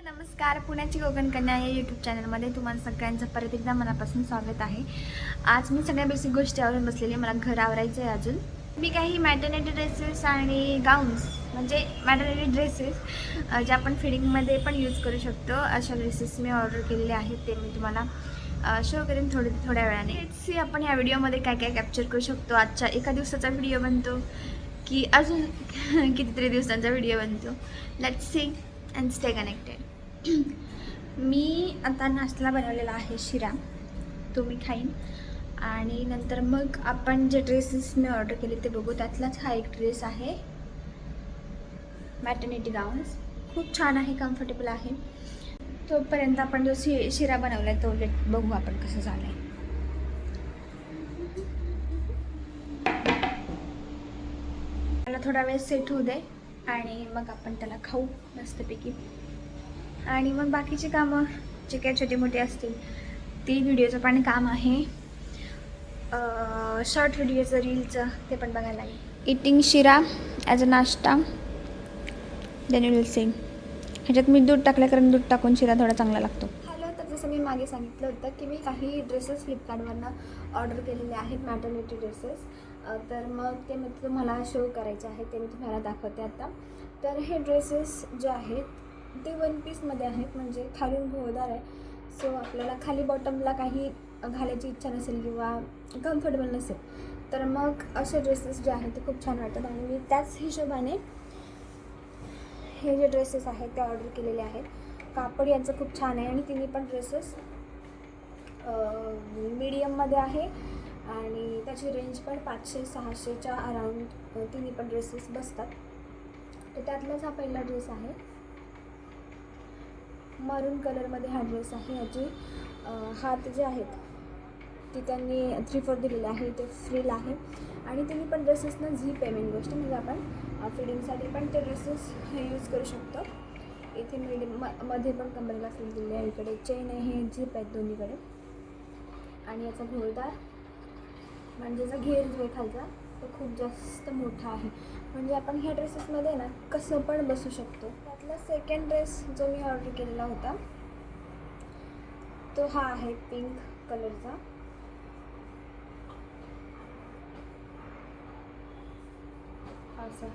नमस्कार. पुण्याची कोकण कन्या या यूट्यूब चॅनलमध्ये तुम्हाला सगळ्यांचं परत एकदा मनापासून स्वागत आहे. आज मी सगळ्या बेसिक गोष्टी आवरून बसलेली. मला घर आवरायचं आहे अजून. मी काही मॅटर्निटी ड्रेसेस आणि गाऊन्स म्हणजे मॅटर्निटी ड्रेसेस जे आपण फिडिंगमध्ये पण यूज करू शकतो अशा ड्रेसेस मी ऑर्डर केलेले आहेत. ते मी तुम्हाला शो करेन थोड्या वेळाने. लेट्स सी आपण या व्हिडिओमध्ये काय काय कॅप्चर करू शकतो. आजच्या एका दिवसाचा व्हिडिओ बनतो की अजून कितीतरी दिवसांचा व्हिडिओ बनतो. Let's see and stay connected. मी आता नाश्त्याला बनवलेला आहे शिरा, तो मी खाईन आणि नंतर मग आपण जे ड्रेसेस मी ऑर्डर केले ते बघू. त्यातलाच हा एक ड्रेस आहे, मॅटर्निटी गाऊन्स. खूप छान आहे, कम्फर्टेबल आहे. तोपर्यंत आपण जो शिरा बनवला आहे तो बघू आपण कसं झालं आहे. त्याला थोडा वेळ सेट होऊ दे आणि मग आपण त्याला खाऊ मस्तपैकी. आणि मग बाकीची कामं जे काही छोटी मोठी असतील ती व्हिडिओचं पण काम आहे. शॉर्ट व्हिडिओचं रीलचं ते पण बघायला लागेल. इटिंग शिरा ॲज अ नाश्ता, देन विल सी. ह्याच्यात मी दूध टाकलं कारण दूध टाकून शिरा थोडा चांगला लागतो. हॅलो, तर जसं मी मागे सांगितलं होतं की मी काही ड्रेसेस फ्लिपकार्टवरनं ऑर्डर केलेले आहेत, मॅटर्निटी ड्रेसेस. तर मग ते मी तुम्हाला शो करायचे आहे, ते मी तुम्हाला दाखवते आता. तर हे ड्रेसेस जे आहेत ते वन पीसमध्ये आहेत, म्हणजे खालून घोळदार आहे. सो आपल्याला खाली बॉटमला काही घालायची इच्छा नसेल किंवा कम्फर्टेबल नसेल तर मग असे ड्रेसेस जे आहेत ते खूप छान वाटतात. आणि मी त्याच हिशोबाने हे जे ड्रेसेस आहेत ते ऑर्डर केलेले आहेत. कापड यांचं खूप छान आहे आणि तिन्ही पण ड्रेसेस मीडियममध्ये आहे आणि त्याची रेंज पण 500-600च्या अराउंड तिन्ही पण ड्रेसेस बसतात. तर त्यातलाच हा पहिला ड्रेस आहे, मरून कलरमध्ये हा ड्रेस आहे. याची हात जे आहेत ती त्यांनी 3/4 दिलेले आहे, ते फ्रिल आहे. आणि तिन्ही पण ड्रेसेसना झीप आहे. मेन गोष्ट म्हणजे आपण फिडिंगसाठी पण ते ड्रेसेस यूज करू शकतो. इथे मध्ये पण कमरेला फ्रिल दिलेली आहे, इकडे चेन आहे, हे झीप आहेत दोन्हीकडे. आणि याचा घोळदार म्हणजे जो घेर जो आहे खालचा तो खूप जास्त मोठा आहे, म्हणजे आपण ह्या ड्रेसेसमध्ये ना कसं पण बसू शकतो. त्यातला सेकंड ड्रेस जो मी ऑर्डर केलेला होता तो हा आहे पिंक कलरचा. असा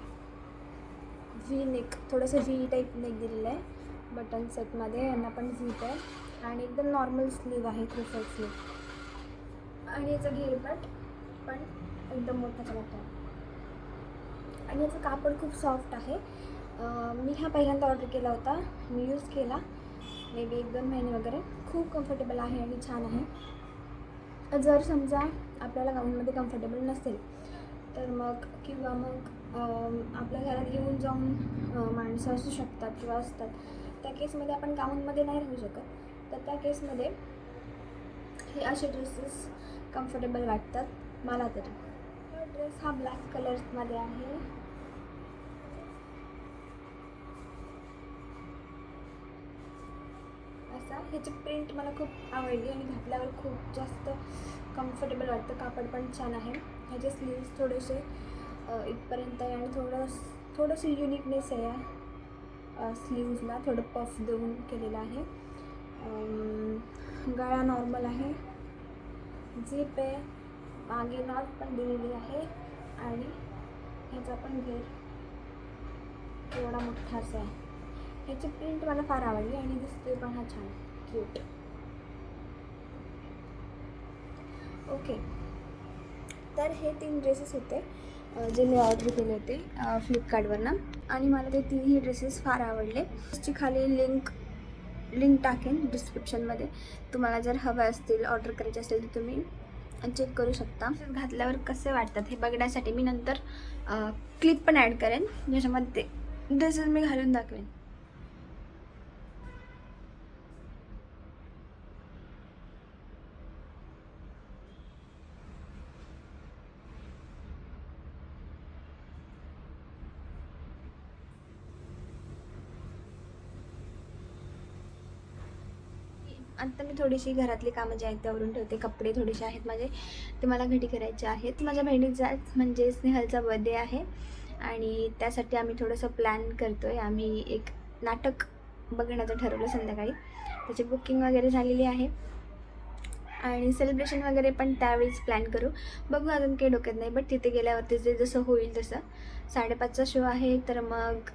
व्ही नेक, थोडंसं व्ही टाईप नेक दिलेलं आहे बटन सेटमध्ये. यांना पण झीप आहे आणि एकदम नॉर्मल स्लीव आहे, 3/4 स्लीव. आणि याचा घेरपट पण एकदम मोठाचा मोठा आहे आणि याचं कापड खूप सॉफ्ट आहे. मी हा पहिल्यांदा ऑर्डर केला होता, मी यूज केला मे बी 1-2 महिने वगैरे. खूप कम्फर्टेबल आहे आणि छान आहे. जर समजा आपल्याला गाऊनमध्ये कम्फर्टेबल नसेल तर मग किंवा मग आपल्या घरात येऊन जाऊन माणसं असू शकतात किंवा असतात, त्या केसमध्ये आपण गाऊनमध्ये नाही राहू शकत. तर त्या केसमध्ये हे असे ड्रेसेस कम्फर्टेबल वाटतात मला तरी. ड्रेस हा ब्लॅक कलरमध्ये आहे. असा ह्याची प्रिंट मला खूप आवडली आणि घातल्यावर खूप जास्त कम्फर्टेबल वाटतं. कापड पण छान आहे. ह्याचे स्लीव्स थोडेसे इथपर्यंत आहे आणि थोडंसं युनिकनेस आहे या स्लीव्सला, थोडं पफ देऊन केलेलं आहे. गळा नॉर्मल आहे, झीप आहे, मागे नॉट पण दिलेली आहे आणि ह्याचा पण घेर थोडा मोठासा आहे. ह्याची प्रिंट मला फार आवडली आणि दिसते पण हा छान क्यूट. ओके, तर हे 3 ड्रेसेस होते जे मी ऑर्डर केले होते फ्लिपकार्टवरनं आणि मला ते 3ही ड्रेसेस फार आवडले. त्याची खाली लिंक टाकेन डिस्क्रिप्शनमध्ये. तुम्हाला जर हवं असतील, ऑर्डर करायचे असेल तर तुम्ही चेक करू शकता. घातल्यावर कसे वाटतात हे बघण्यासाठी मी नंतर क्लिप पण ॲड करेन ज्याच्यामध्ये ते ड्रेसेस मी घालून दाखवेन. आता मी थोडीशी घरातली कामं जे आहेत त्यावरून ठेवते. कपडे थोडेसे आहेत माझे, ते मला घडी करायचे आहेत. माझ्या बहिणीचा म्हणजे स्नेहलचा बर्थडे आहे आणि त्यासाठी आम्ही थोडंसं प्लॅन करतो आहे. आम्ही एक नाटक बघण्याचं ठरवलं संध्याकाळी. त्याची बुकिंग वगैरे झालेली आहे आणि सेलिब्रेशन वगैरे पण त्यावेळीच प्लॅन करू. बघू, अजून काही डोक्यात नाही, बट तिथे गेल्यावरती जे जसं होईल तसं. 5:30चा शो आहे, तर मग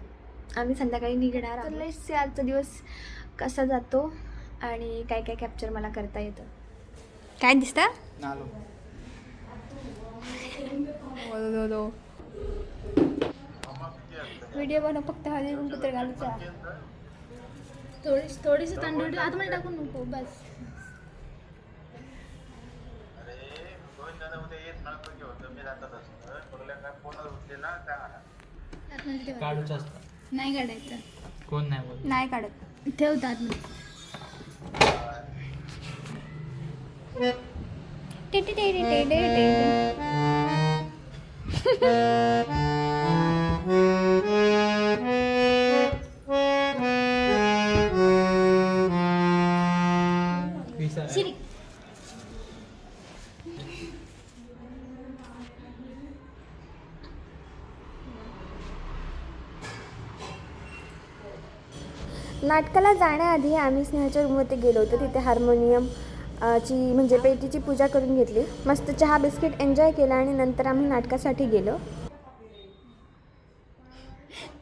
आम्ही संध्याकाळी निघणार. तर लेट्स सी आजचा दिवस कसा जातो आणि काय काय कॅप्चर मला करता येतं. काय दिसतं? व्हिडिओ बनव फक्त, हळदी कुंकू घालूचा. थोडीशी तांदूळ आतमध्ये टाकून नको बस. नाही काढायचं. कोण नाही काढत, ठेवतात. नाटकाला जाण्याआधी आम्ही स्नेहाच्या रूममध्ये गेलो होतो. तिथे हार्मोनियम ची म्हणजे पेटीची पूजा करून घेतली. मस्त चहा बिस्किट एन्जॉय केला आणि नंतर आम्ही नाटकासाठी गेलो.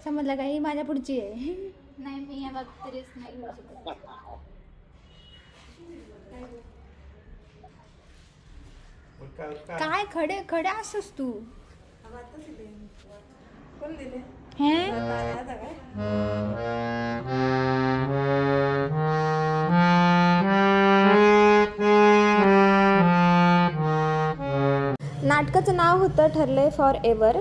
समजलं का? ही माझ्या पुढची आहे. नाही, मी या बाबतीत रिस्क नाही घेऊ शकत. काय खडे खडे असतोस तू? नाटकाचं नाव होतं ठरलंय फॉर एव्हर.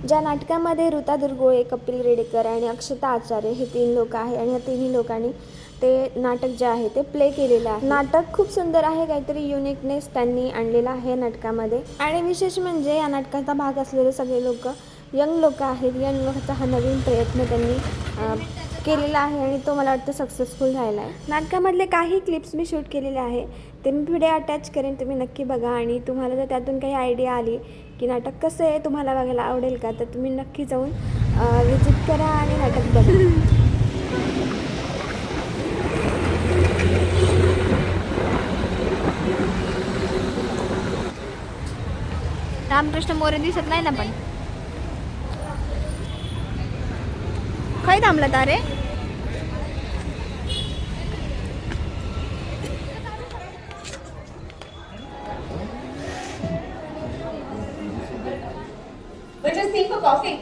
ज्या नाटकामध्ये ऋता दुर्गोळे, कपिल रेडेकर आणि अक्षता आचार्य हे 3 लोक आहे आणि या 3ही लोकांनी ते नाटक जे आहे ते प्ले केलेलं आहे. नाटक खूप सुंदर आहे, काहीतरी युनिकनेस त्यांनी आणलेला आहे नाटकामध्ये. आणि विशेष म्हणजे या नाटकाचा भाग असलेले सगळे लोक यंग लोक आहेत. यंग लोकांचा हा नवीन प्रयत्न त्यांनी केलेला आहे आणि तो मला वाटतं सक्सेसफुल झाला आहे. नाटकामधले काही क्लिप्स मी शूट केलेले आहे, ते मी व्हिडिओ अटॅच करेन, तुम्ही नक्की बघा. आणि तुम्हाला जर त्यातून काही आयडिया आली की नाटक कसं आहे, तुम्हाला बघायला आवडेल का, तर तुम्ही नक्की जाऊन विजिट करा आणि नाटक बघा. रामकृष्ण मोरे दिसत नाही ना, पण काय थांबला तारे? म्हणजे C for coffee,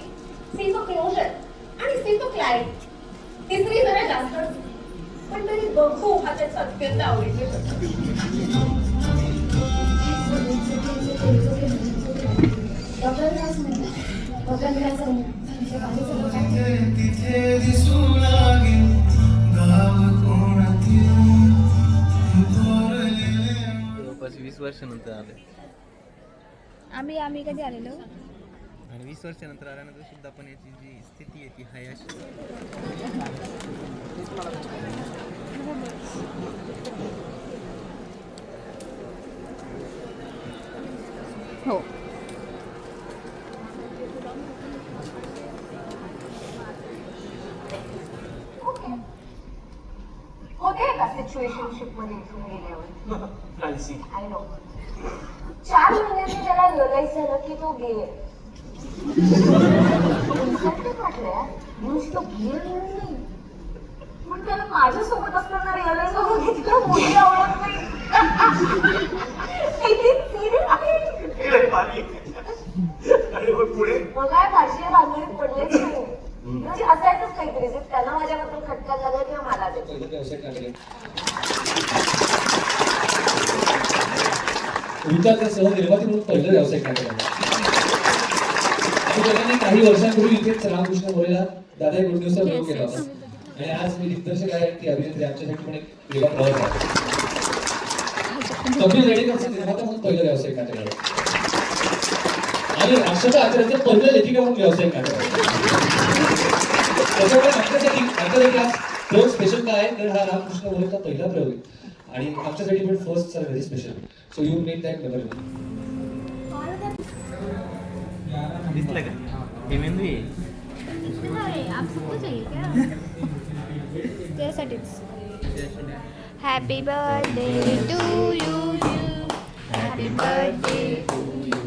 C for closure आणि सी फॉर क्लॅरिटी. तिसरी जरा जास्त, पण तरी बघू हा त्याचा अत्यंत आवडीचे. जवळपास 20 वर्षानंतर आले. आम्ही कधी आलेलो? आणि 20 वर्षानंतर आल्यानंतर सुद्धा पण याची जी स्थिती आहे ती हाय अशी. हो. होते का सिच्युएशनशिप मध्ये इथून गेल्यावर? आय नो 4 महिन्यांनी त्याला रिअलाइज झालं की तो गे आहे. वाटलं नुसतं गे नाही, पण त्याला माझ्यासोबत असताना रिअलाइज होऊन की तिला मुली आवडत नाही. मग काय फारशी भानगडीत पडलेच नाही. म्हणजे असायचंच काहीतरी जे त्यांना माझ्याबद्दल खटका झाला किंवा मला विचारचा सहनिर्माती म्हणून पहिलं व्यावसायिक नाटक आहे. काही वर्षांपूर्वी इथेच रामकृष्ण मोरेला दादा गुड न्यूजचा प्रयोग केला होता आणि आज मी दिग्दर्शक आहे, ती अभिनेत्री आमच्यासाठी पण एक वेगळा प्रवास आहे. कपिल रेडेकरचा निर्माता म्हणून पहिलं व्यावसायिक नाटक आहे आणि अक्षता आचार्यचं पहिलं लेखिका म्हणून व्यावसायिक नाटक आहे. त्याच्यामुळे आमच्यासाठी आज प्रयोग स्पेशल काय आहे तर हा रामकृष्ण मोरेचा पहिला प्रयोग आहे आणि आमच्यासाठी पण first are very special. So you make that memory. दिसलं का? हे मेंदू आहे. आप सबको चाहिए क्या? Happy birthday to you. Happy birthday to you.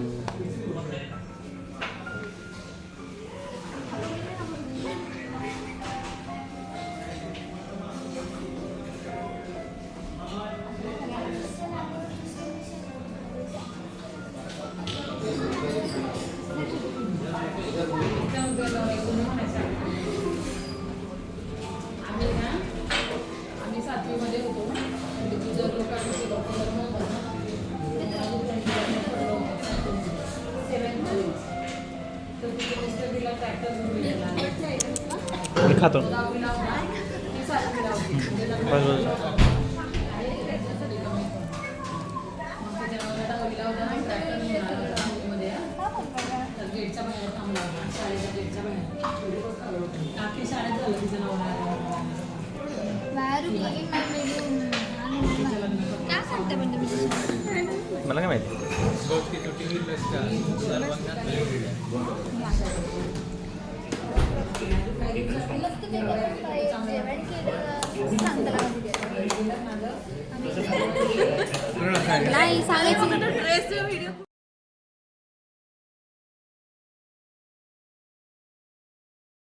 आम्ही 7वीमध्ये होतो म्हणजे तुझं लोकांनी शिकवलं तर तिथे मिस्टर तिला ट्रॅक्टर घेऊन गेला. मी खातो. 10वीला होता, ती 7वीला होती. म्हणजे लग्न बस. आणि त्याच्यासाठी कमी होतं. मग त्याच्यामुळे 10वीला होता ना ट्रॅक्टर घेऊन आला होता मुंबईमध्ये. तर गेटच्या बाहेर थांबला होता, शाळेच्या गेटच्या बाहेर. टाकी शाळेत झालं तिचं नवरा काय सांगते पण तुम्ही? मला काय माहिती. नाही सांगायचं.